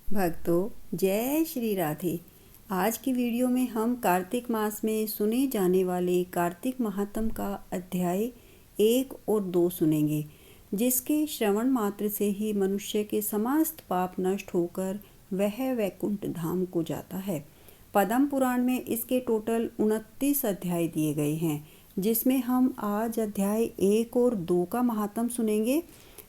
भक्तों, जय श्री राधे। आज की वीडियो में हम कार्तिक मास में सुने जाने वाले कार्तिक महात्म का अध्याय 1 और 2 सुनेंगे, जिसके श्रवण मात्र से ही मनुष्य के समस्त पाप नष्ट होकर वह वैकुंठ धाम को जाता है। पद्म पुराण में इसके टोटल 29 अध्याय दिए गए हैं, जिसमें हम आज अध्याय 1 और 2 का महात्म सुनेंगे।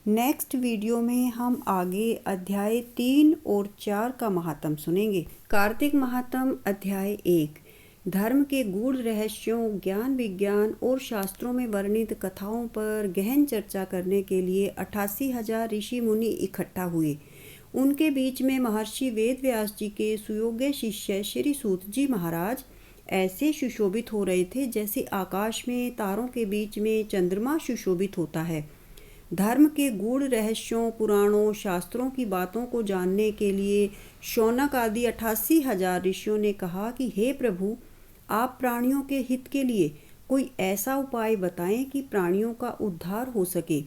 नेक्स्ट वीडियो में हम आगे अध्याय 3 और 4 का महात्म सुनेंगे। कार्तिक महात्म अध्याय 1। धर्म के गूढ़ रहस्यों, ज्ञान विज्ञान और शास्त्रों में वर्णित कथाओं पर गहन चर्चा करने के लिए 88,000 ऋषि मुनि इकट्ठा हुए। उनके बीच में महर्षि वेद व्यास जी के सुयोग्य शिष्य श्री सूत जी महाराज ऐसे सुशोभित हो रहे थे जैसे आकाश में तारों के बीच में चंद्रमा सुशोभित होता है। धर्म के गूढ़ रहस्यों, पुराणों, शास्त्रों की बातों को जानने के लिए शौनक आदि 88,000 ऋषियों ने कहा कि हे प्रभु, आप प्राणियों के हित के लिए कोई ऐसा उपाय बताएं कि प्राणियों का उद्धार हो सके।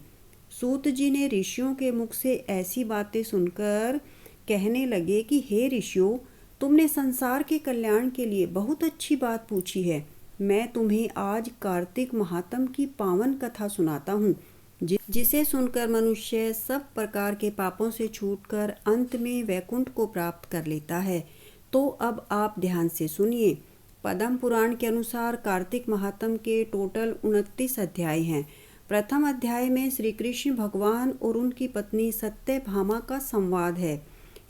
सूत जी ने ऋषियों के मुख से ऐसी बातें सुनकर कहने लगे कि हे ऋषियों, तुमने संसार के कल्याण के लिए बहुत अच्छी बात पूछी है। मैं तुम्हें आज कार्तिक महात्म की पावन कथा सुनाता हूँ, जिसे सुनकर मनुष्य सब प्रकार के पापों से छूटकर अंत में वैकुंठ को प्राप्त कर लेता है। तो अब आप ध्यान से सुनिए। पद्म पुराण के अनुसार कार्तिक महात्म के टोटल 29 अध्याय हैं। प्रथम अध्याय में श्री कृष्ण भगवान और उनकी पत्नी सत्यभामा का संवाद है।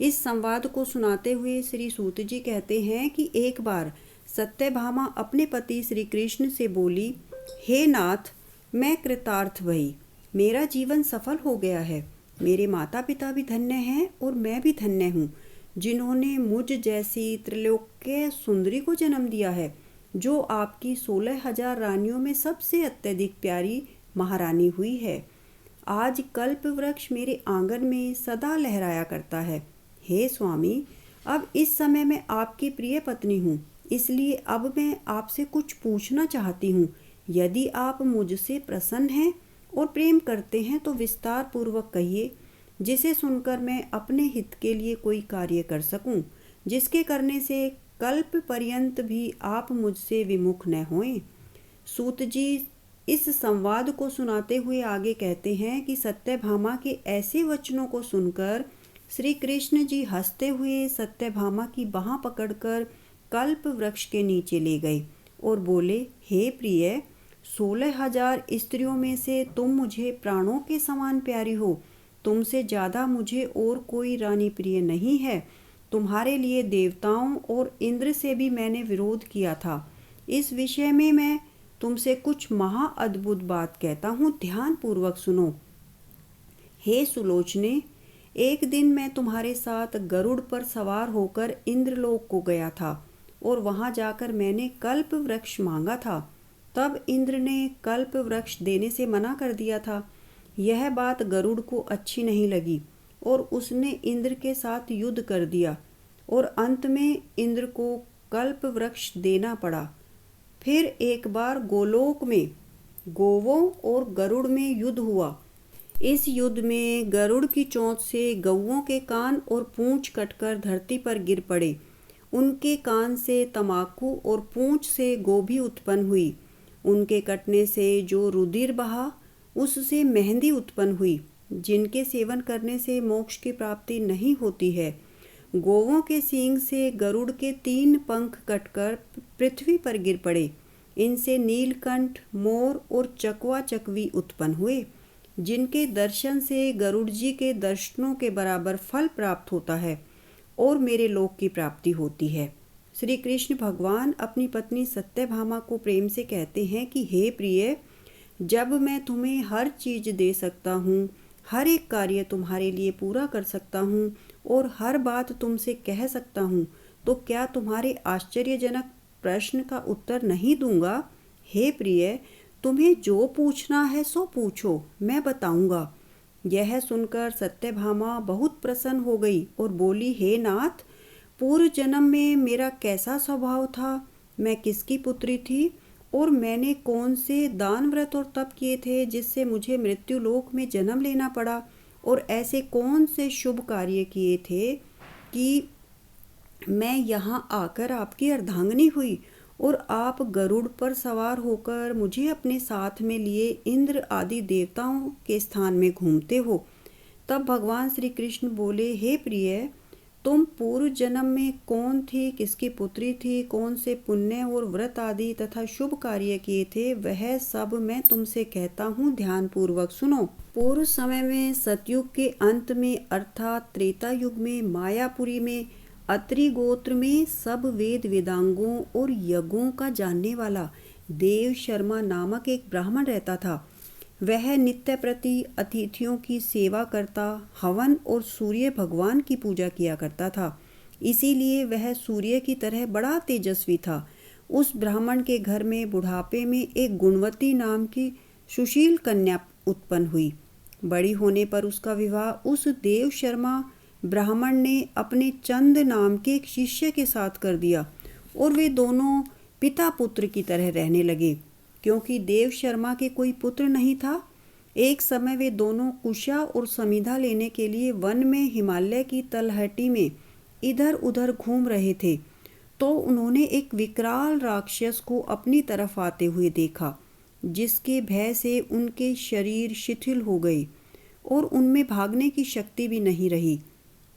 इस संवाद को सुनाते हुए श्री सूत जी कहते हैं कि एक बार सत्यभामा अपने पति श्री कृष्ण से बोली, हे नाथ, मैं कृतार्थ भई, मेरा जीवन सफल हो गया है। मेरे माता पिता भी धन्य हैं और मैं भी धन्य हूँ, जिन्होंने मुझ जैसी त्रिलोक्य सुंदरी को जन्म दिया है, जो आपकी 16,000 रानियों में सबसे अत्यधिक प्यारी महारानी हुई है। आज कल्प वृक्ष मेरे आंगन में सदा लहराया करता है। हे स्वामी, अब इस समय मैं आपकी प्रिय पत्नी हूँ, इसलिए अब मैं आपसे कुछ पूछना चाहती हूँ। यदि आप मुझसे प्रसन्न हैं और प्रेम करते हैं तो विस्तार पूर्वक कहिए, जिसे सुनकर मैं अपने हित के लिए कोई कार्य कर सकूं, जिसके करने से कल्प पर्यंत भी आप मुझसे विमुख न होएं। सूत जी इस संवाद को सुनाते हुए आगे कहते हैं कि सत्यभामा के ऐसे वचनों को सुनकर श्री कृष्ण जी हंसते हुए सत्यभामा की बाह पकड़कर कल्प वृक्ष के नीचे ले गए और बोले, हे प्रिय, 16,000 स्त्रियों में से तुम मुझे प्राणों के समान प्यारी हो। तुमसे ज़्यादा मुझे और कोई रानी प्रिय नहीं है। तुम्हारे लिए देवताओं और इंद्र से भी मैंने विरोध किया था। इस विषय में मैं तुमसे कुछ महा अद्भुत बात कहता हूँ, ध्यान पूर्वक सुनो। हे सुलोचने, एक दिन मैं तुम्हारे साथ गरुड़ पर सवार होकर इंद्रलोक को गया था और वहाँ जाकर मैंने कल्प वृक्ष मांगा था। तब इंद्र ने कल्प वृक्ष देने से मना कर दिया था। यह बात गरुड़ को अच्छी नहीं लगी और उसने इंद्र के साथ युद्ध कर दिया और अंत में इंद्र को कल्प वृक्ष देना पड़ा। फिर एक बार गोलोक में गोवों और गरुड़ में युद्ध हुआ। इस युद्ध में गरुड़ की चोंच से गौओं के कान और पूंछ कटकर धरती पर गिर पड़े। उनके कान से तमाकू और पूंछ से गोभी उत्पन्न हुई। उनके कटने से जो रुधिर बहा, उससे मेहंदी उत्पन्न हुई, जिनके सेवन करने से मोक्ष की प्राप्ति नहीं होती है। गोवों के सींग से गरुड़ के 3 पंख कटकर पृथ्वी पर गिर पड़े। इनसे नीलकंठ, मोर और चकवा चकवी उत्पन्न हुए, जिनके दर्शन से गरुड़ जी के दर्शनों के बराबर फल प्राप्त होता है और मेरे लोक की प्राप्ति होती है। श्री कृष्ण भगवान अपनी पत्नी सत्यभामा को प्रेम से कहते हैं कि हे प्रिय, जब मैं तुम्हें हर चीज दे सकता हूँ, हर एक कार्य तुम्हारे लिए पूरा कर सकता हूँ और हर बात तुमसे कह सकता हूँ, तो क्या तुम्हारे आश्चर्यजनक प्रश्न का उत्तर नहीं दूंगा? हे प्रिय, तुम्हें जो पूछना है सो पूछो, मैं बताऊंगा। यह सुनकर सत्यभामा बहुत प्रसन्न हो गई और बोली, हे नाथ, पूर्व जन्म में मेरा कैसा स्वभाव था, मैं किसकी पुत्री थी और मैंने कौन से दान व्रत और तप किए थे जिससे मुझे मृत्युलोक में जन्म लेना पड़ा, और ऐसे कौन से शुभ कार्य किए थे कि मैं यहाँ आकर आपकी अर्धांगिनी हुई और आप गरुड़ पर सवार होकर मुझे अपने साथ में लिए इंद्र आदि देवताओं के स्थान में घूमते हो। तब भगवान श्री कृष्ण बोले, हे प्रिय, तुम पूर्व जन्म में कौन थी, किसकी पुत्री थी, कौन से पुण्य और व्रत आदि तथा शुभ कार्य किए थे, वह सब मैं तुमसे कहता हूँ, ध्यान पूर्वक सुनो। पूर्व समय में सतयुग के अंत में अर्थात त्रेता युग में मायापुरी में अत्रि गोत्र में सब वेद वेदांगों और यज्ञों का जानने वाला देव शर्मा नामक एक ब्राह्मण रहता था। वह नित्य प्रति अतिथियों की सेवा करता, हवन और सूर्य भगवान की पूजा किया करता था। इसीलिए वह सूर्य की तरह बड़ा तेजस्वी था। उस ब्राह्मण के घर में बुढ़ापे में एक गुणवती नाम की सुशील कन्या उत्पन्न हुई। बड़ी होने पर उसका विवाह उस देव शर्मा ब्राह्मण ने अपने चंद नाम के एक शिष्य के साथ कर दिया और वे दोनों पिता पुत्र की तरह रहने लगे। क्योंकि देव शर्मा के कोई पुत्र नहीं था, एक समय वे दोनों कुशा और समिधा लेने के लिए वन में हिमालय की तलहटी में इधर उधर घूम रहे थे, तो उन्होंने एक विकराल राक्षस को अपनी तरफ आते हुए देखा, जिसके भय से उनके शरीर शिथिल हो गए और उनमें भागने की शक्ति भी नहीं रही।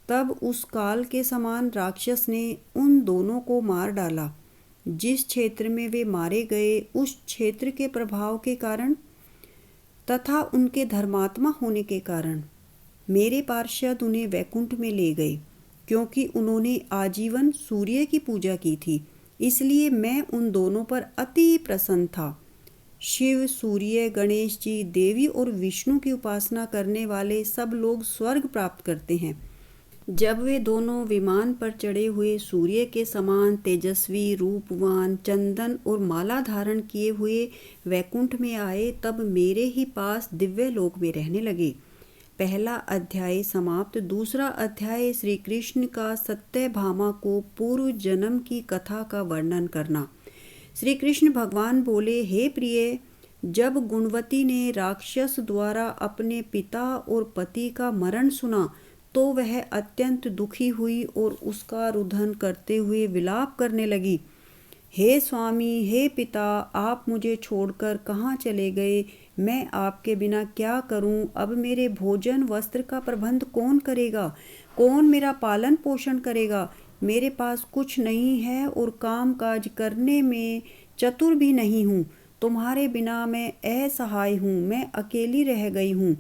तब उस काल के समान राक्षस ने उन दोनों को मार डाला। जिस क्षेत्र में वे मारे गए, उस क्षेत्र के प्रभाव के कारण तथा उनके धर्मात्मा होने के कारण मेरे पार्षद उन्हें वैकुंठ में ले गए। क्योंकि उन्होंने आजीवन सूर्य की पूजा की थी, इसलिए मैं उन दोनों पर अति प्रसन्न था। शिव, सूर्य, गणेश जी, देवी और विष्णु की उपासना करने वाले सब लोग स्वर्ग प्राप्त करते हैं। जब वे दोनों विमान पर चढ़े हुए सूर्य के समान तेजस्वी, रूपवान, चंदन और माला धारण किए हुए वैकुंठ में आए, तब मेरे ही पास दिव्य लोक में रहने लगे। पहला अध्याय समाप्त। दूसरा अध्याय श्री कृष्ण का सत्यभामा को पूर्व जन्म की कथा का वर्णन करना। श्री कृष्ण भगवान बोले, हे प्रिय, जब गुणवती ने राक्षस द्वारा अपने पिता और पति का मरण सुना तो वह अत्यंत दुखी हुई और उसका रुदन करते हुए विलाप करने लगी। हे स्वामी, हे पिता, आप मुझे छोड़कर कहाँ चले गए? मैं आपके बिना क्या करूं? अब मेरे भोजन वस्त्र का प्रबंध कौन करेगा? कौन मेरा पालन पोषण करेगा? मेरे पास कुछ नहीं है और काम काज करने में चतुर भी नहीं हूँ। तुम्हारे बिना मैं असहाय हूँ, मैं अकेली रह गई हूँ।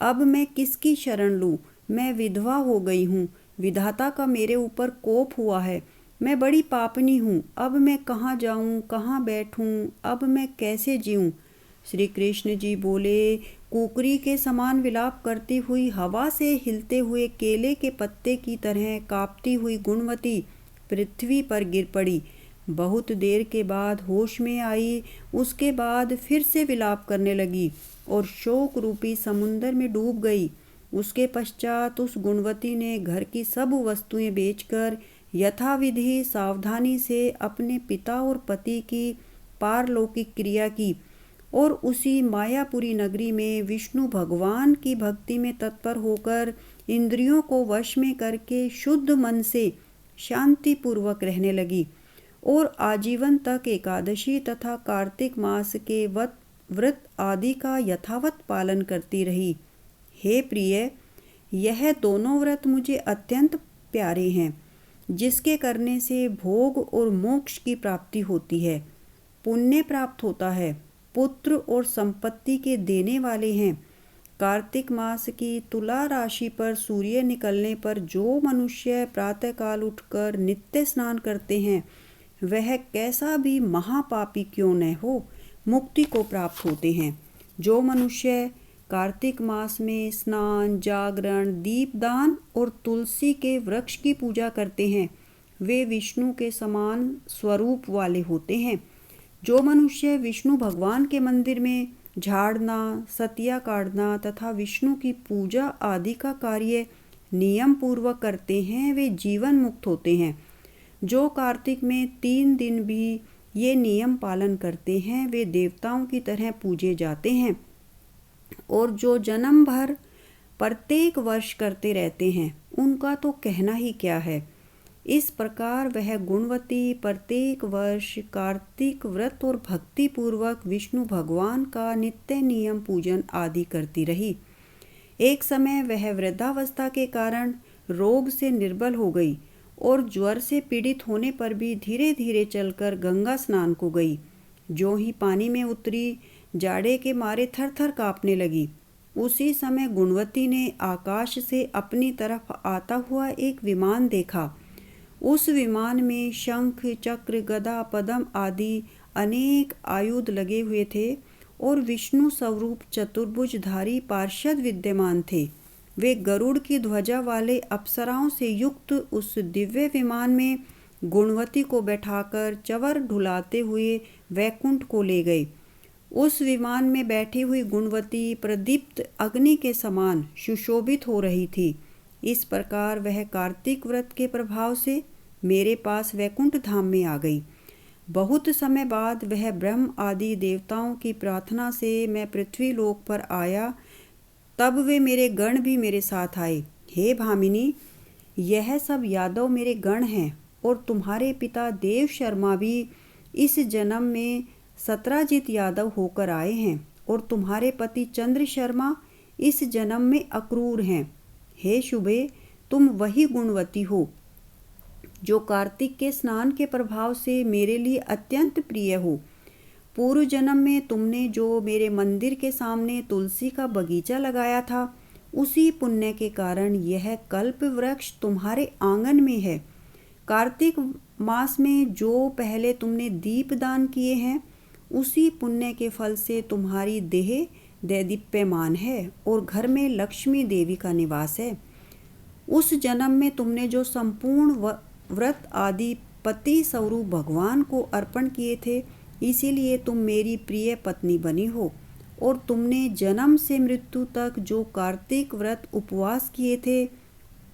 अब मैं किसकी शरण लूँ? मैं विधवा हो गई हूँ। विधाता का मेरे ऊपर कोप हुआ है। मैं बड़ी पापनी हूँ। अब मैं कहाँ जाऊँ, कहाँ बैठूँ? अब मैं कैसे जीऊँ? श्री कृष्ण जी बोले, कुकरी के समान विलाप करती हुई, हवा से हिलते हुए केले के पत्ते की तरह कांपती हुई गुणवती पृथ्वी पर गिर पड़ी। बहुत देर के बाद होश में आई। उसके बाद फिर से विलाप करने लगी और शोक रूपी समुद्र में डूब गई। उसके पश्चात उस गुणवती ने घर की सब वस्तुएं बेचकर यथाविधि सावधानी से अपने पिता और पति की पारलौकिक क्रिया की और उसी मायापुरी नगरी में विष्णु भगवान की भक्ति में तत्पर होकर इंद्रियों को वश में करके शुद्ध मन से शांतिपूर्वक रहने लगी और आजीवन तक एकादशी तथा कार्तिक मास के व्रत आदि का यथावत पालन करती रही। हे प्रिय, यह दोनों व्रत मुझे अत्यंत प्यारे हैं, जिसके करने से भोग और मोक्ष की प्राप्ति होती है, पुण्य प्राप्त होता है, पुत्र और संपत्ति के देने वाले हैं। कार्तिक मास की तुला राशि पर सूर्य निकलने पर जो मनुष्य प्रातःकाल उठकर नित्य स्नान करते हैं, वह कैसा भी महापापी क्यों न हो, मुक्ति को प्राप्त होते हैं। जो मनुष्य कार्तिक मास में स्नान, जागरण, दीपदान और तुलसी के वृक्ष की पूजा करते हैं, वे विष्णु के समान स्वरूप वाले होते हैं। जो मनुष्य विष्णु भगवान के मंदिर में झाड़ना, सतिया काटना तथा विष्णु की पूजा आदि का कार्य नियम पूर्वक करते हैं, वे जीवन मुक्त होते हैं। जो कार्तिक में 3 दिन भी ये नियम पालन करते हैं, वे देवताओं की तरह पूजे जाते हैं। और जो जन्म भर प्रत्येक वर्ष करते रहते हैं, उनका तो कहना ही क्या है। इस प्रकार वह गुणवती प्रत्येक वर्ष कार्तिक व्रत और भक्ति पूर्वक विष्णु भगवान का नित्य नियम पूजन आदि करती रही। एक समय वह वृद्धावस्था के कारण रोग से निर्बल हो गई और ज्वर से पीड़ित होने पर भी धीरे धीरे चलकर गंगा स्नान को गई। जो ही पानी में उतरी, जाड़े के मारे थर थर कांपने लगी। उसी समय गुणवती ने आकाश से अपनी तरफ आता हुआ एक विमान देखा। उस विमान में शंख, चक्र, गदा, पद्म आदि अनेक आयुध लगे हुए थे और विष्णु स्वरूप चतुर्भुजधारी पार्षद विद्यमान थे। वे गरुड़ की ध्वजा वाले अप्सराओं से युक्त उस दिव्य विमान में गुणवती को बैठाकर चंवर ढुलाते हुए वैकुंठ को ले गए। उस विमान में बैठी हुई गुणवती प्रदीप्त अग्नि के समान सुशोभित हो रही थी। इस प्रकार वह कार्तिक व्रत के प्रभाव से मेरे पास वैकुंठ धाम में आ गई। बहुत समय बाद वह ब्रह्म आदि देवताओं की प्रार्थना से मैं पृथ्वी लोक पर आया, तब वे मेरे गण भी मेरे साथ आए। हे भामिनी, यह सब यादव मेरे गण हैं और तुम्हारे पिता देव शर्मा भी इस जन्म में सत्राजित यादव होकर आए हैं और तुम्हारे पति चंद्र शर्मा इस जन्म में अक्रूर हैं। हे शुभे, तुम वही गुणवती हो जो कार्तिक के स्नान के प्रभाव से मेरे लिए अत्यंत प्रिय हो। पूर्व जन्म में तुमने जो मेरे मंदिर के सामने तुलसी का बगीचा लगाया था, उसी पुण्य के कारण यह कल्प वृक्ष तुम्हारे आंगन में है। कार्तिक मास में जो पहले तुमने दीप दान किए हैं, उसी पुण्य के फल से तुम्हारी देह दैदीप्यमान है और घर में लक्ष्मी देवी का निवास है। उस जन्म में तुमने जो संपूर्ण व्रत आदि पति स्वरूप भगवान को अर्पण किए थे, इसीलिए तुम मेरी प्रिय पत्नी बनी हो। और तुमने जन्म से मृत्यु तक जो कार्तिक व्रत उपवास किए थे,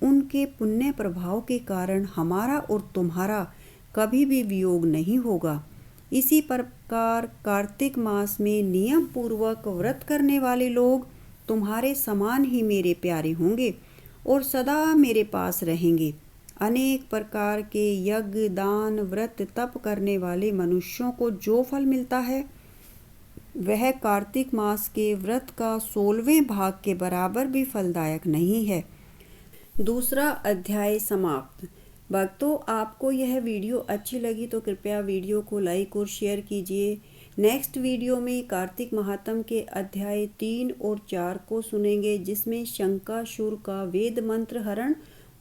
उनके पुण्य प्रभाव के कारण हमारा और तुम्हारा कभी भी वियोग नहीं होगा। इसी प्रकार कार्तिक मास में नियम पूर्वक व्रत करने वाले लोग तुम्हारे समान ही मेरे प्यारे होंगे और सदा मेरे पास रहेंगे। अनेक प्रकार के यज्ञ, दान, व्रत, तप करने वाले मनुष्यों को जो फल मिलता है, वह कार्तिक मास के व्रत का 16वें भाग के बराबर भी फलदायक नहीं है। दूसरा अध्याय समाप्त। भक्तों, आपको यह वीडियो अच्छी लगी तो कृपया वीडियो को लाइक और शेयर कीजिए। नेक्स्ट वीडियो में कार्तिक महात्म के अध्याय 3 और 4 को सुनेंगे, जिसमें शंकासुर का वेद मंत्र हरण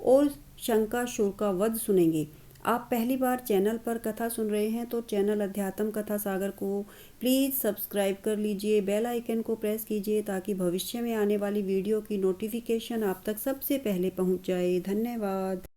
और शंकासुर का वध सुनेंगे। आप पहली बार चैनल पर कथा सुन रहे हैं तो चैनल अध्यात्म कथा सागर को प्लीज़ सब्सक्राइब कर लीजिए, बेल आइकन को प्रेस कीजिए ताकि भविष्य में आने वाली वीडियो की नोटिफिकेशन आप तक सबसे पहले पहुंच जाए। धन्यवाद।